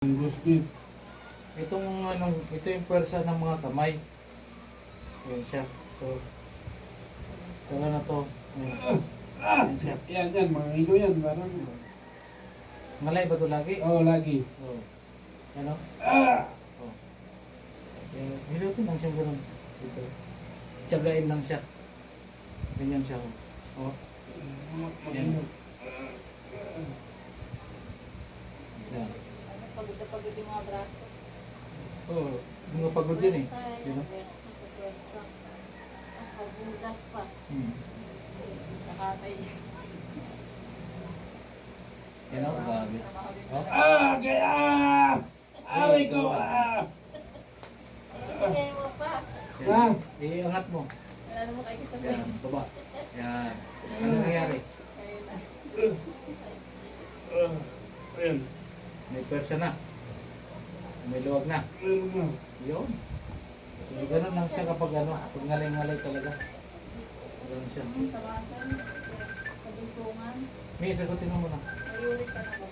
Gusto. Itong ano, ito yung pwersa ng mga kamay. Ayan siya. So, tala na to. Ayan siya. Yan, mga ilo yan. Parang, Malay ba ito lagi? oh, lagi. Oo. Ano? Ah! Oh. Hilutin lang siya gano'n. Dito. Tiyagain lang siya. Ganyan siya. Oh. Yan. Yan. Pagod na pagod yung mga braso. Oo. Mga pagod din eh. You know? Budas pa. Nakatay. Yan o, grabe. Oh. Kaya! Aray ko! Kaya mo pa. Yan. Iangat mo. Wala mo kayo sa Yan. Baba. Yan. Ano nangyari? Ayan. May pwersa na. May luwag na. Yun. So, ganun lang siya kapag ano, pag ngalay-ngalay talaga. Ganun siya. Sa basan, sa buntungan, May sagutin mo muna. may ulit ka na ba?